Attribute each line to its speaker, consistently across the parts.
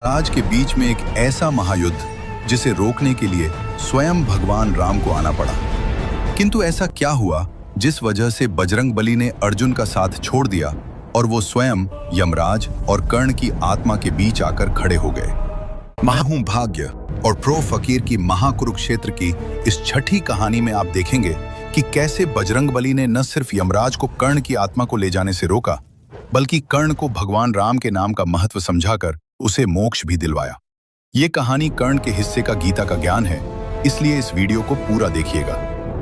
Speaker 1: आज के बीच में एक ऐसा महायुद्ध जिसे रोकने के लिए स्वयं भगवान राम को आना पड़ा। किंतु ऐसा क्या हुआ जिस वजह से बजरंगबली ने अर्जुन का साथ छोड़ दिया और वो स्वयं यमराज और कर्ण की आत्मा के बीच आकर खड़े हो गए। महाहूं भाग्य और प्रो फकीर की महाकुरुक्षेत्र की इस छठी कहानी में आप देखेंगे कि कैसे बजरंगबली ने न सिर्फ यमराज को कर्ण की आत्मा को ले जाने से रोका, बल्कि कर्ण को भगवान राम के नाम का महत्व समझाकर उसे मोक्ष भी दिलवाया। ये कहानी कर्ण के हिस्से का गीता का ज्ञान है, इसलिए इस वीडियो को पूरा देखिएगा।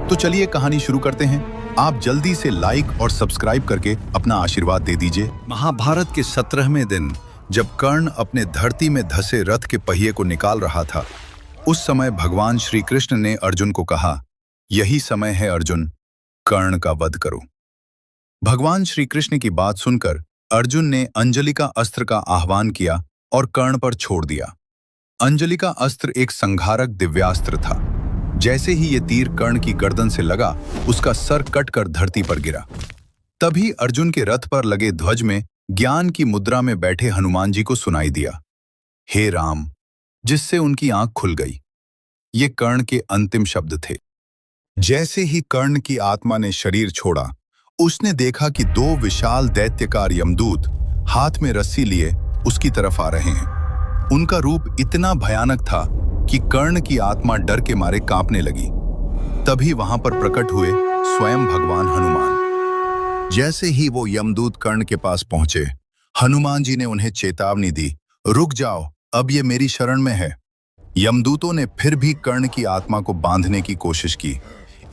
Speaker 1: तो चलिए कहानी शुरू करते हैं। आप जल्दी से लाइक और सब्सक्राइब करके अपना आशीर्वाद दे दीजिए। महाभारत के 17वें दिन जब कर्ण अपने धरती में धसे रथ के पहिए को निकाल रहा था, उस समय भगवान श्री कृष्ण ने अर्जुन को कहा, यही समय है अर्जुन, कर्ण का वध करो। भगवान श्री कृष्ण की बात सुनकर अर्जुन ने अंजलि का अस्त्र का आह्वान किया और कर्ण पर छोड़ दिया। अंजलि का अस्त्र एक संहारक दिव्यास्त्र था। जैसे ही ये तीर कर्ण की गर्दन से लगा, उसका सर कटकर धरती पर गिरा। तभी अर्जुन के रथ पर लगे ध्वज में ज्ञान की मुद्रा में बैठे हनुमान जी को सुनाई दिया, हे राम, जिससे उनकी आंख खुल गई। ये कर्ण के अंतिम शब्द थे। जैसे ही कर्ण की आत्मा ने शरीर छोड़ा, उसने देखा कि दो विशाल दैत्यकार यमदूत हाथ में रस्सी लिए उसकी तरफ आ रहे हैं। उनका रूप इतना भयानक था कि कर्ण की आत्मा डर के मारे कांपने लगी। तभी वहां पर प्रकट हुए स्वयं भगवान हनुमान। जैसे ही वो यमदूत कर्ण के पास पहुंचे, हनुमान जी ने उन्हें चेतावनी दी, रुक जाओ, अब ये मेरी शरण में है। यमदूतों ने फिर भी कर्ण की आत्मा को बांधने की कोशिश की।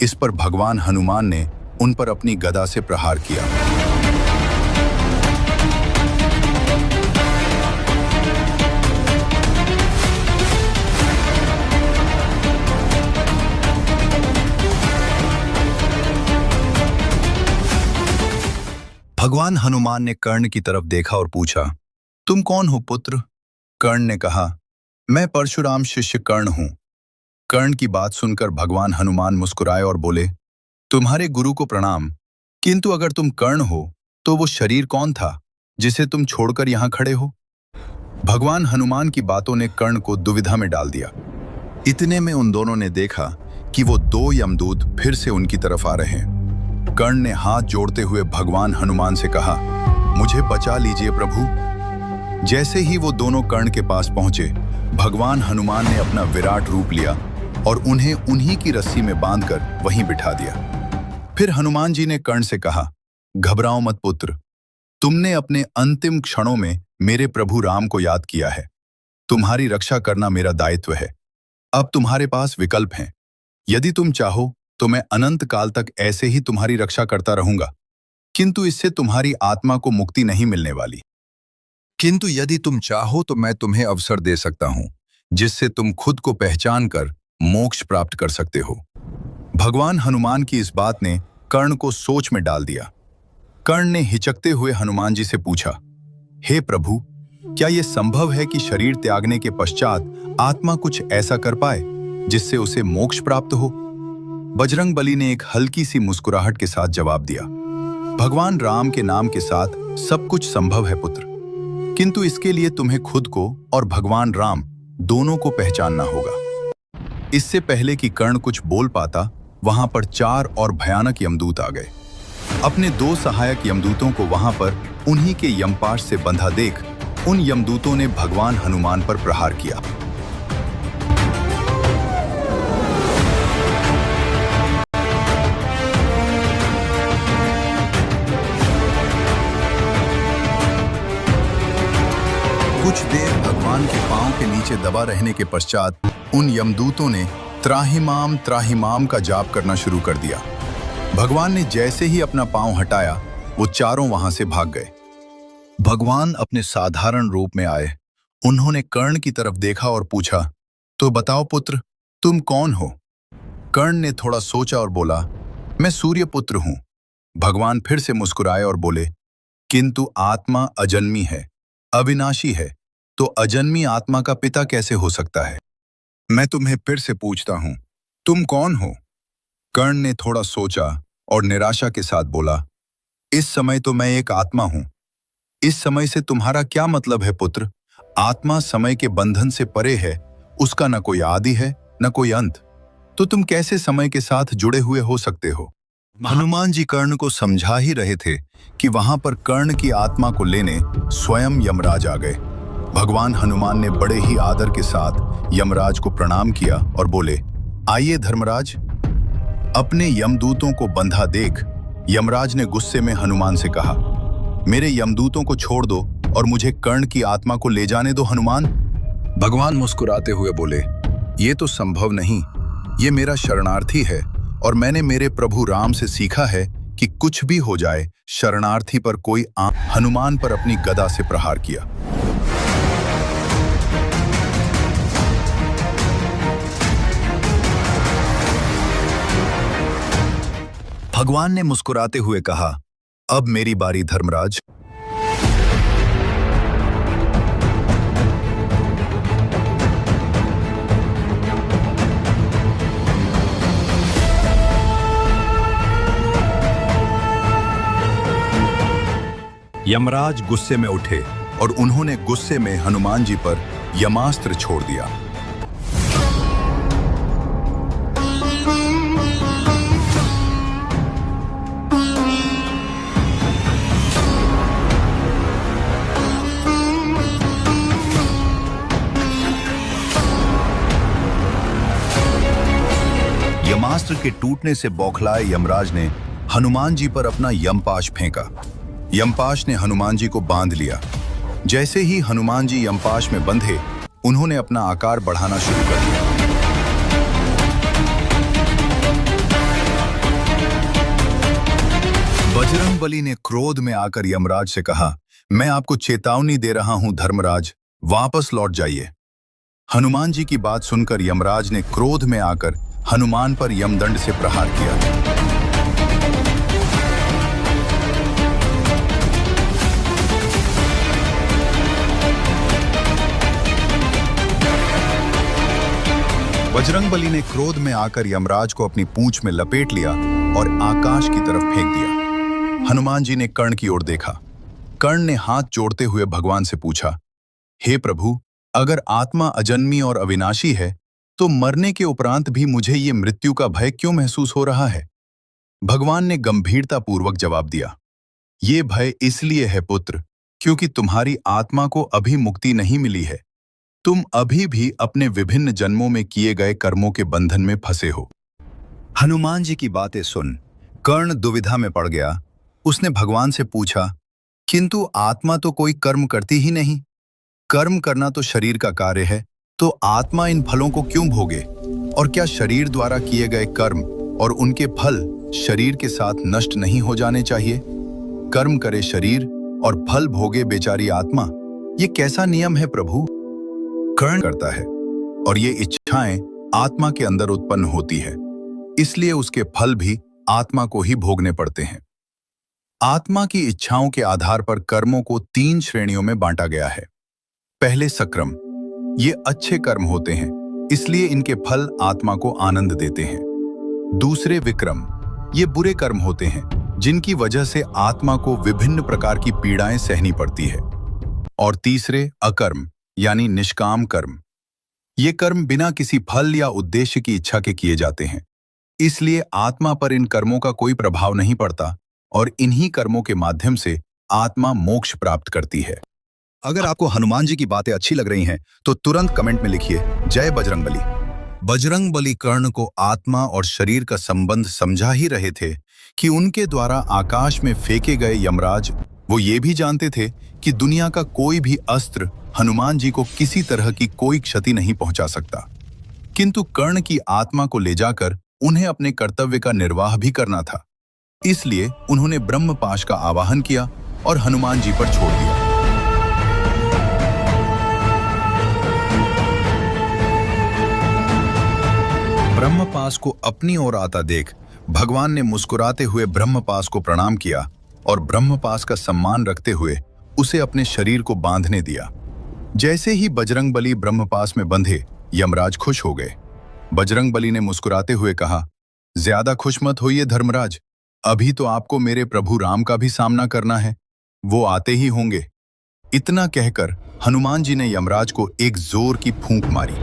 Speaker 1: इस पर भगवान हनुमान ने उन पर अपनी गदा से प्रहार किया। भगवान हनुमान ने कर्ण की तरफ देखा और पूछा, तुम कौन हो पुत्र? कर्ण ने कहा, मैं परशुराम शिष्य कर्ण हूं। कर्ण की बात सुनकर भगवान हनुमान मुस्कुराए और बोले, तुम्हारे गुरु को प्रणाम, किंतु अगर तुम कर्ण हो तो वो शरीर कौन था जिसे तुम छोड़कर यहां खड़े हो? भगवान हनुमान की बातों ने कर्ण को दुविधा में डाल दिया। इतने में उन दोनों ने देखा कि वो दो यमदूत फिर से उनकी तरफ आ रहे हैं। कर्ण ने हाथ जोड़ते हुए भगवान हनुमान से कहा, मुझे बचा लीजिए प्रभु। जैसे ही वो दोनों कर्ण के पास पहुंचे, भगवान हनुमान ने अपना विराट रूप लिया और उन्हें उन्हीं की रस्सी में बांधकर वहीं बिठा दिया। फिर हनुमान जी ने कर्ण से कहा, घबराओ मत पुत्र, तुमने अपने अंतिम क्षणों में मेरे प्रभु राम को याद किया है। तुम्हारी रक्षा करना मेरा दायित्व है। अब तुम्हारे पास विकल्प हैं। यदि तुम चाहो तो मैं अनंत काल तक ऐसे ही तुम्हारी रक्षा करता रहूंगा, किंतु इससे तुम्हारी आत्मा को मुक्ति नहीं मिलने वाली। किंतु यदि तुम चाहो तो मैं तुम्हें अवसर दे सकता हूं, जिससे तुम खुद को पहचान कर मोक्ष प्राप्त कर सकते हो। भगवान हनुमान की इस बात ने कर्ण को सोच में डाल दिया। कर्ण ने हिचकते हुए हनुमान जी से पूछा, हे प्रभु, क्या यह संभव है कि शरीर त्यागने के पश्चात आत्मा कुछ ऐसा कर पाए जिससे उसे मोक्ष प्राप्त हो? बजरंगबली ने एक हल्की सी मुस्कुराहट के साथ जवाब दिया, भगवान राम के नाम के साथ सब कुछ संभव है पुत्र, किंतु इसके लिए तुम्हें खुद को और भगवान राम दोनों को पहचानना होगा। इससे पहले कि कर्ण कुछ बोल पाता, वहां पर 4 और भयानक यमदूत आ गए। अपने 2 सहायक यमदूतों को वहां पर उन्हीं के यमपाश से बंधा देख उन यमदूतों ने भगवान हनुमान पर प्रहार किया। कुछ देर भगवान के पांव के नीचे दबा रहने के पश्चात उन यमदूतों ने त्राहिमाम त्राहिमाम का जाप करना शुरू कर दिया। भगवान ने जैसे ही अपना पांव हटाया, वो चारों वहां से भाग गए। भगवान अपने साधारण रूप में आए। उन्होंने कर्ण की तरफ देखा और पूछा, तो बताओ पुत्र, तुम कौन हो? कर्ण ने थोड़ा सोचा और बोला, मैं सूर्य पुत्र हूं। भगवान फिर से मुस्कुराए और बोले, किंतु आत्मा अजन्मी है, अविनाशी है, तो अजन्मी आत्मा का पिता कैसे हो सकता है? मैं तुम्हें फिर से पूछता हूं, तुम कौन हो? कर्ण ने थोड़ा सोचा और निराशा के साथ बोला, इस समय तो मैं एक आत्मा हूं। इस समय से तुम्हारा क्या मतलब है पुत्र? आत्मा समय के बंधन से परे है, उसका न कोई आदि है न कोई अंत। तो तुम कैसे समय के साथ जुड़े हुए हो सकते हो? हनुमान जी कर्ण को समझा ही रहे थे कि वहां पर कर्ण की आत्मा को लेने स्वयं यमराज आ गए। भगवान हनुमान ने बड़े ही आदर के साथ यमराज को प्रणाम किया और बोले, आइए धर्मराज। अपने यमदूतों को बंधा देख यमराज ने गुस्से में हनुमान से कहा, मेरे यमदूतों को छोड़ दो और मुझे कर्ण की आत्मा को ले जाने दो हनुमान। भगवान मुस्कुराते हुए बोले, ये तो संभव नहीं, ये मेरा शरणार्थी है और मैंने मेरे प्रभु राम से सीखा है कि कुछ भी हो जाए शरणार्थी पर कोई हनुमान पर अपनी गदा से प्रहार किया। भगवान ने मुस्कुराते हुए कहा, अब मेरी बारी धर्मराज। यमराज गुस्से में उठे और उन्होंने गुस्से में हनुमान जी पर यमास्त्र छोड़ दिया। यमास्त्र के टूटने से बौखलाए यमराज ने हनुमान जी पर अपना यमपाश फेंका। यमपाश ने हनुमान जी को बांध लिया। जैसे ही हनुमान जी यमपाश में बंधे, उन्होंने अपना आकार बढ़ाना शुरू कर दिया। बजरंगबली ने क्रोध में आकर यमराज से कहा, मैं आपको चेतावनी दे रहा हूं धर्मराज, वापस लौट जाइए। हनुमान जी की बात सुनकर यमराज ने क्रोध में आकर हनुमान पर यमदंड से प्रहार किया। बजरंगबली ने क्रोध में आकर यमराज को अपनी पूंछ में लपेट लिया और आकाश की तरफ फेंक दिया। हनुमान जी ने कर्ण की ओर देखा। कर्ण ने हाथ जोड़ते हुए भगवान से पूछा, हे प्रभु, अगर आत्मा अजन्मी और अविनाशी है तो मरने के उपरांत भी मुझे ये मृत्यु का भय क्यों महसूस हो रहा है? भगवान ने गंभीरतापूर्वक जवाब दिया, ये भय इसलिए है पुत्र, क्योंकि तुम्हारी आत्मा को अभी मुक्ति नहीं मिली है। तुम अभी भी अपने विभिन्न जन्मों में किए गए कर्मों के बंधन में फंसे हो। हनुमान जी की बातें सुन कर्ण दुविधा में पड़ गया। उसने भगवान से पूछा, किंतु आत्मा तो कोई कर्म करती ही नहीं। कर्म करना तो शरीर का कार्य है, तो आत्मा इन फलों को क्यों भोगे? और क्या शरीर द्वारा किए गए कर्म और उनके फल शरीर के साथ नष्ट नहीं हो जाने चाहिए? कर्म करे शरीर और फल भोगे बेचारी आत्मा, ये कैसा नियम है प्रभु? कर्ण करता है और ये इच्छाएं आत्मा के अंदर उत्पन्न होती है, इसलिए उसके फल भी आत्मा को ही भोगने पड़ते हैं। आत्मा की इच्छाओं के आधार पर कर्मों को 3 श्रेणियों में बांटा गया है। पहले सक्रम, ये अच्छे कर्म होते हैं, इसलिए इनके फल आत्मा को आनंद देते हैं। दूसरे विक्रम, ये बुरे कर्म होते हैं, जिनकी वजह से आत्मा को विभिन्न प्रकार की पीड़ाएं सहनी पड़ती है। और तीसरे अकर्म, यानी निष्काम कर्म। ये कर्म बिना किसी फल या उद्देश्य की इच्छा के किए जाते हैं, इसलिए आत्मा पर इन कर्मों का कोई प्रभाव नहीं पड़ता और इन्हीं कर्मों के माध्यम से आत्मा मोक्ष प्राप्त करती है। अगर आपको हनुमान जी की बातें अच्छी लग रही हैं तो तुरंत कमेंट में लिखिए, जय बजरंगबली। बजरंगबली कर्ण को आत्मा और शरीर का संबंध समझा ही रहे थे कि उनके द्वारा आकाश में फेंके गए यमराज वो ये भी जानते थे कि दुनिया का कोई भी अस्त्र हनुमान जी को किसी तरह की कोई क्षति नहीं पहुंचा सकता। किंतु कर्ण की आत्मा को ले जाकर उन्हें अपने कर्तव्य का निर्वाह भी करना था, इसलिए उन्होंने ब्रह्मपाश का आवाहन किया और हनुमान जी पर छोड़ दिया। ब्रह्मपाश को अपनी ओर आता देख भगवान ने मुस्कुराते हुए ब्रह्मपाश को प्रणाम किया और ब्रह्मपाश का सम्मान रखते हुए उसे अपने शरीर को बांधने दिया। जैसे ही बजरंगबली ब्रह्मपाश में बंधे, यमराज खुश हो गए। बजरंगबली ने मुस्कुराते हुए कहा, ज्यादा खुश मत होइए धर्मराज, अभी तो आपको मेरे प्रभु राम का भी सामना करना है, वो आते ही होंगे। इतना कहकर हनुमान जी ने यमराज को एक जोर की फूंक मारी।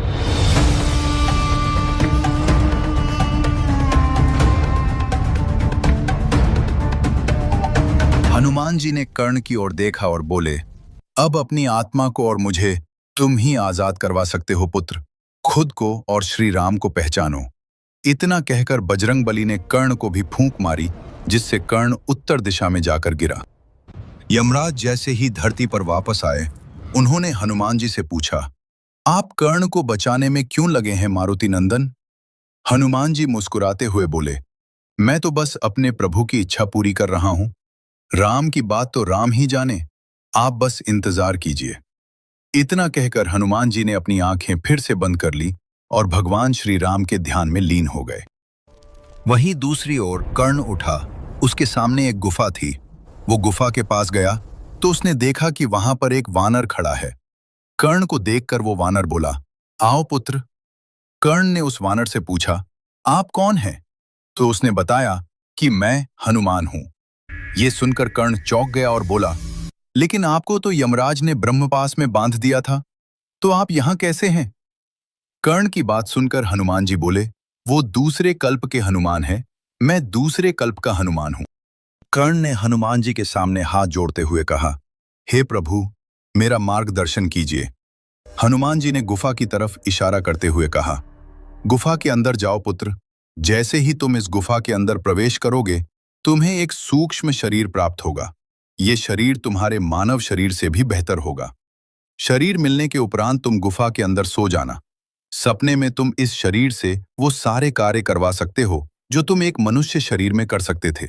Speaker 1: हनुमान जी ने कर्ण की ओर देखा और बोले, अब अपनी आत्मा को और मुझे तुम ही आजाद करवा सकते हो पुत्र। खुद को और श्री राम को पहचानो। इतना कहकर बजरंगबली ने कर्ण को भी फूंक मारी, जिससे कर्ण उत्तर दिशा में जाकर गिरा। यमराज जैसे ही धरती पर वापस आए, उन्होंने हनुमान जी से पूछा, आप कर्ण को बचाने में क्यों लगे हैं मारुति नंदन? हनुमान जी मुस्कुराते हुए बोले, मैं तो बस अपने प्रभु की इच्छा पूरी कर रहा हूं। राम की बात तो राम ही जाने, आप बस इंतजार कीजिए। इतना कहकर हनुमान जी ने अपनी आंखें फिर से बंद कर ली और भगवान श्री राम के ध्यान में लीन हो गए। वहीं दूसरी ओर कर्ण उठा। उसके सामने एक गुफा थी। वो गुफा के पास गया तो उसने देखा कि वहां पर एक वानर खड़ा है। कर्ण को देखकर वो वानर बोला, आओ पुत्र। कर्ण ने उस वानर से पूछा, आप कौन हैं? तो उसने बताया कि मैं हनुमान हूं। ये सुनकर कर्ण चौंक गया और बोला, लेकिन आपको तो यमराज ने ब्रह्मपास में बांध दिया था, तो आप यहां कैसे हैं? कर्ण की बात सुनकर हनुमान जी बोले, वो दूसरे कल्प के हनुमान हैं, मैं दूसरे कल्प का हनुमान हूं। कर्ण ने हनुमान जी के सामने हाथ जोड़ते हुए कहा, हे प्रभु, मेरा मार्गदर्शन कीजिए। हनुमान जी ने गुफा की तरफ इशारा करते हुए कहा, गुफा के अंदर जाओ पुत्र। जैसे ही तुम इस गुफा के अंदर प्रवेश करोगे, तुम्हें एक सूक्ष्म शरीर प्राप्त होगा। ये शरीर तुम्हारे मानव शरीर से भी बेहतर होगा। शरीर मिलने के उपरांत तुम गुफा के अंदर सो जाना। सपने में तुम इस शरीर से वो सारे कार्य करवा सकते हो जो तुम एक मनुष्य शरीर में कर सकते थे,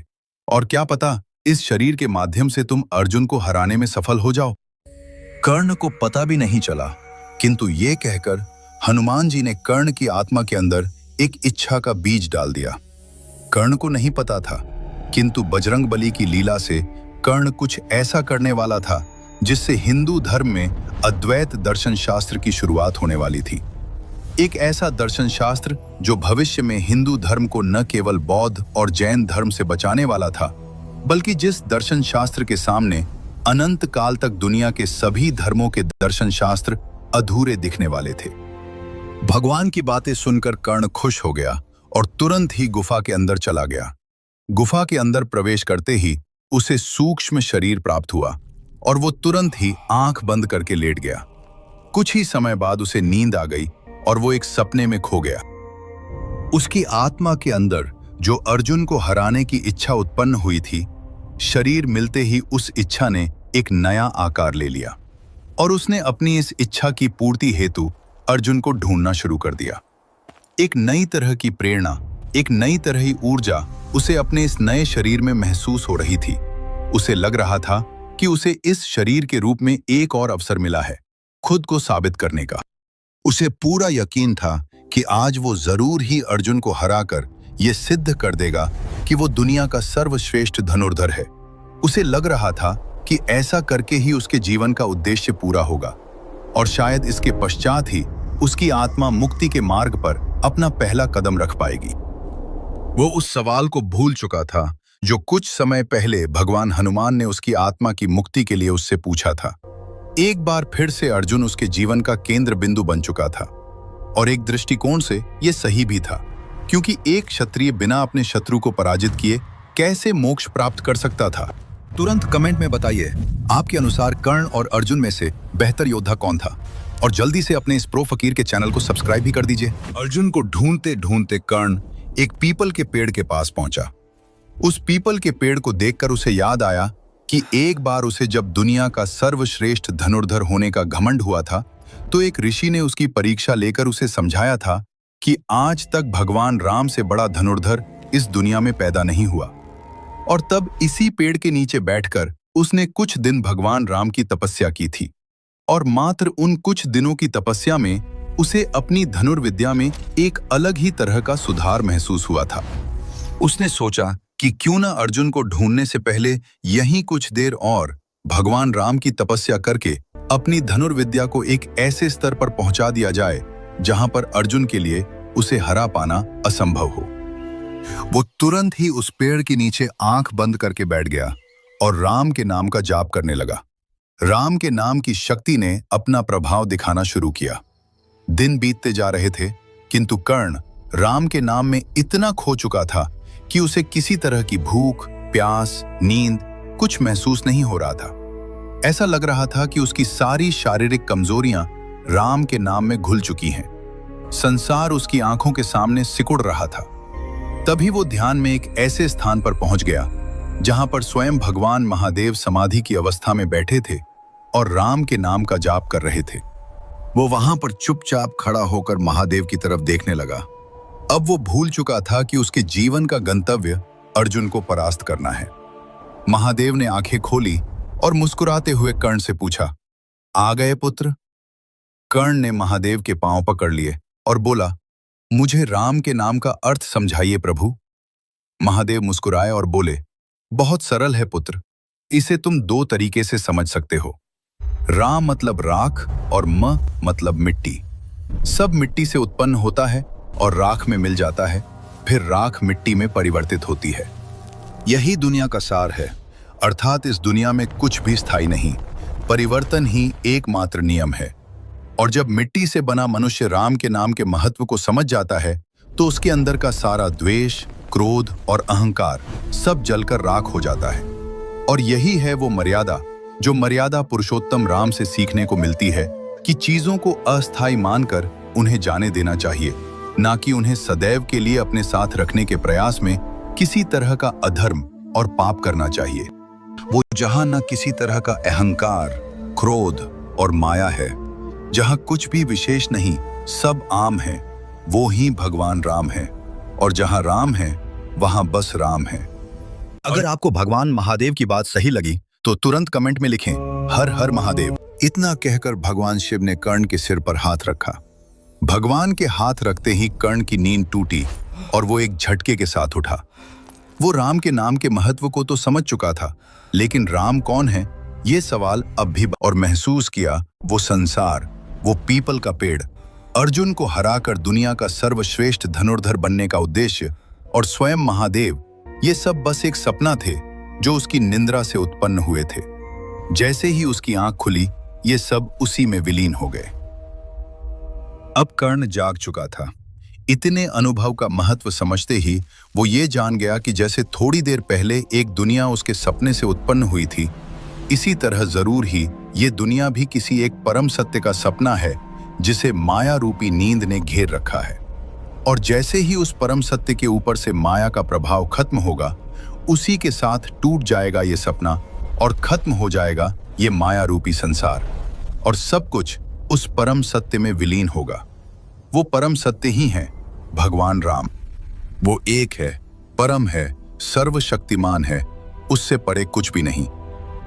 Speaker 1: और क्या पता इस शरीर के माध्यम से तुम अर्जुन को हराने में सफल हो जाओ। कर्ण को पता भी नहीं चला, किंतु ये कहकर हनुमान जी ने कर्ण की आत्मा के अंदर एक इच्छा का बीज डाल दिया। कर्ण को नहीं पता था, किंतु बजरंगबली की लीला से कर्ण कुछ ऐसा करने वाला था जिससे हिंदू धर्म में अद्वैत दर्शन शास्त्र की शुरुआत होने वाली थी। एक ऐसा दर्शन शास्त्र जो भविष्य में हिंदू धर्म को न केवल बौद्ध और जैन धर्म से बचाने वाला था, बल्कि जिस दर्शन शास्त्र के सामने अनंत काल तक दुनिया के सभी धर्मों के दर्शन शास्त्र अधूरे दिखने वाले थे। भगवान की बातें सुनकर कर्ण खुश हो गया और तुरंत ही गुफा के अंदर चला गया। गुफा के अंदर प्रवेश करते ही उसे सूक्ष्म शरीर प्राप्त हुआ और वो तुरंत ही आंख बंद करके लेट गया। कुछ ही समय बाद उसे नींद आ गई और वो एक सपने में खो गया। उसकी आत्मा के अंदर जो अर्जुन को हराने की इच्छा उत्पन्न हुई थी, शरीर मिलते ही उस इच्छा ने एक नया आकार ले लिया और उसने अपनी इस इच्छा की पूर्ति हेतु अर्जुन को ढूंढना शुरू कर दिया। एक नई तरह की प्रेरणा, एक नई तरह की ऊर्जा उसे अपने इस नए शरीर में महसूस हो रही थी। उसे लग रहा था कि उसे इस शरीर के रूप में एक और अवसर मिला है खुद को साबित करने का। उसे पूरा यकीन था कि आज वो जरूर ही अर्जुन को हराकर ये सिद्ध कर देगा कि वो दुनिया का सर्वश्रेष्ठ धनुर्धर है। उसे लग रहा था कि ऐसा करके ही उसके जीवन का उद्देश्य पूरा होगा और शायद इसके पश्चात ही उसकी आत्मा मुक्ति के मार्ग पर अपना पहला कदम रख पाएगी। वो उस सवाल को भूल चुका था जो कुछ समय पहले भगवान हनुमान ने उसकी आत्मा की मुक्ति के लिए उससे पूछा था। एक बार फिर से अर्जुन उसके जीवन का केंद्र बिंदु बन चुका था और एक दृष्टिकोण से यह सही भी था, क्योंकि एक क्षत्रिय बिना अपने शत्रु को पराजित किए कैसे मोक्ष प्राप्त कर सकता था। तुरंत कमेंट में बताइए, आपके अनुसार कर्ण और अर्जुन में से बेहतर योद्धा कौन था, और जल्दी से अपने इस प्रो फकीर के चैनल को सब्सक्राइब भी कर दीजिए। अर्जुन को ढूंढते ढूंढते कर्ण एक पीपल के पेड़ के पास पहुंचा। उस पीपल के पेड़ को देखकर उसे याद आया कि एक बार उसे जब दुनिया का सर्वश्रेष्ठ धनुर्धर होने का घमंड हुआ था, तो एक ऋषि ने उसकी परीक्षा लेकर उसे समझाया था कि आज तक भगवान राम से बड़ा धनुर्धर इस दुनिया में पैदा नहीं हुआ। और तब इसी पेड़ के नीचे बैठकर उसने कुछ दिन भगवान राम की तपस्या की थी, और मात्र उन कुछ दिनों की तपस्या में उसे अपनी धनुर्विद्या में एक अलग ही तरह का सुधार महसूस हुआ था। उसने सोचा कि क्यों न अर्जुन को ढूंढने से पहले यहीं कुछ देर और भगवान राम की तपस्या करके अपनी धनुर्विद्या को एक ऐसे स्तर पर पहुंचा दिया जाए जहां पर अर्जुन के लिए उसे हरा पाना असंभव हो। वो तुरंत ही उस पेड़ के नीचे आंख बंद करके बैठ गया और राम के नाम का जाप करने लगा। राम के नाम की शक्ति ने अपना प्रभाव दिखाना शुरू किया। दिन बीतते जा रहे थे, किंतु कर्ण राम के नाम में इतना खो चुका था कि उसे किसी तरह की भूख, प्यास, नींद कुछ महसूस नहीं हो रहा था। ऐसा लग रहा था कि उसकी सारी शारीरिक कमजोरियां राम के नाम में घुल चुकी हैं। संसार उसकी आंखों के सामने सिकुड़ रहा था। तभी वो ध्यान में एक ऐसे स्थान पर पहुंच गया जहां पर स्वयं भगवान महादेव समाधि की अवस्था में बैठे थे और राम के नाम का जाप कर रहे थे। वो वहां पर चुपचाप खड़ा होकर महादेव की तरफ देखने लगा। अब वो भूल चुका था कि उसके जीवन का गंतव्य अर्जुन को परास्त करना है। महादेव ने आंखें खोली और मुस्कुराते हुए कर्ण से पूछा, आ गए पुत्र? कर्ण ने महादेव के पांव पकड़ लिए और बोला, मुझे राम के नाम का अर्थ समझाइए प्रभु। महादेव मुस्कुराए और बोले, बहुत सरल है पुत्र, इसे तुम दो तरीके से समझ सकते हो। राम मतलब राख और म मतलब मिट्टी। सब मिट्टी से उत्पन्न होता है और राख में मिल जाता है, फिर राख मिट्टी में परिवर्तित होती है। यही दुनिया का सार है, अर्थात इस दुनिया में कुछ भी स्थायी नहीं, परिवर्तन ही एकमात्र नियम है। और जब मिट्टी से बना मनुष्य राम के नाम के महत्व को समझ जाता है तो उसके अंदर का सारा द्वेष, क्रोध और अहंकार सब जलकर राख हो जाता है। और यही है वो मर्यादा जो मर्यादा पुरुषोत्तम राम से सीखने को मिलती है कि चीजों को अस्थायी मानकर उन्हें जाने देना चाहिए, ना कि उन्हें सदैव के लिए अपने साथ रखने के प्रयास में किसी तरह का अधर्म और पाप करना चाहिए। वो जहां न किसी तरह का अहंकार, क्रोध और माया है, जहां कुछ भी विशेष नहीं, सब आम है, वो ही भगवान राम है। और जहां राम है वहां बस राम है। अगर आपको भगवान महादेव की बात सही लगी तो तुरंत कमेंट में लिखें, हर हर महादेव। इतना कहकर भगवान शिव ने कर्ण के सिर पर हाथ रखा। भगवान के हाथ रखते ही कर्ण की नींद टूटी और वो एक झटके के साथ उठा। वो राम के नाम के महत्व को तो समझ चुका था, लेकिन राम कौन है ये सवाल अब भी, और महसूस किया वो संसार, वो पीपल का पेड़, अर्जुन को हराकर दुनिया का सर्वश्रेष्ठ धनुर्धर बनने का उद्देश्य और स्वयं महादेव, ये सब बस एक सपना थे जो उसकी निंद्रा से उत्पन्न हुए थे। जैसे ही उसकी आंख खुली, ये सब उसी में विलीन हो गए। अब कर्ण जाग चुका था। इतने अनुभव का महत्व समझते ही वो ये जान गया कि जैसे थोड़ी देर पहले एक दुनिया उसके सपने से उत्पन्न हुई थी, इसी तरह जरूर ही ये दुनिया भी किसी एक परम सत्य का सपना है जिसे माया रूपी नींद ने घेर रखा है। और जैसे ही उस परम सत्य के ऊपर से माया का प्रभाव खत्म होगा, उसी के साथ टूट जाएगा ये सपना और खत्म हो जाएगा ये माया रूपी संसार, और सब कुछ उस परम सत्य में विलीन होगा। वो परम सत्य ही है भगवान राम। वो एक है, परम है, सर्वशक्तिमान है, उससे परे कुछ भी नहीं।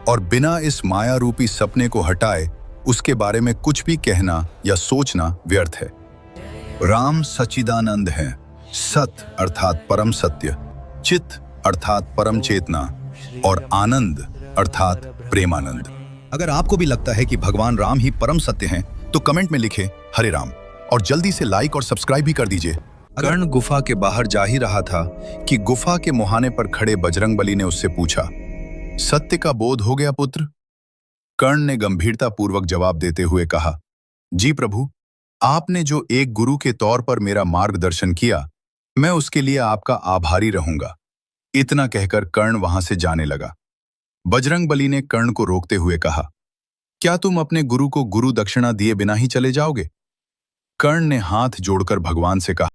Speaker 1: और बिना इस माया रूपी सपने को हटाए उसके बारे में कुछ भी कहना या सोचना व्यर्थ है। राम सच्चिदानंद है, सत अर्थात परम सत्य, चित अर्थात परम चेतना और आनंद अर्थात प्रेमानंद। अगर आपको भी लगता है कि भगवान राम ही परम सत्य हैं, तो कमेंट में लिखें हरे राम और जल्दी से लाइक और सब्सक्राइब भी कर दीजिए। कर्ण गुफा के बाहर जा ही रहा था कि गुफा के मुहाने पर खड़े बजरंगबली ने उससे पूछा, सत्य का बोध हो गया पुत्र? कर्ण ने गंभीरता पूर्वक जवाब देते हुए कहा, जी प्रभु, आपने जो एक गुरु के तौर पर मेरा मार्गदर्शन किया, मैं उसके लिए आपका आभारी रहूंगा। इतना कहकर कर्ण वहां से जाने लगा। बजरंगबली ने कर्ण को रोकते हुए कहा, क्या तुम अपने गुरु को गुरु दक्षिणा दिए बिना ही चले जाओगे? कर्ण ने हाथ जोड़कर भगवान से कहा,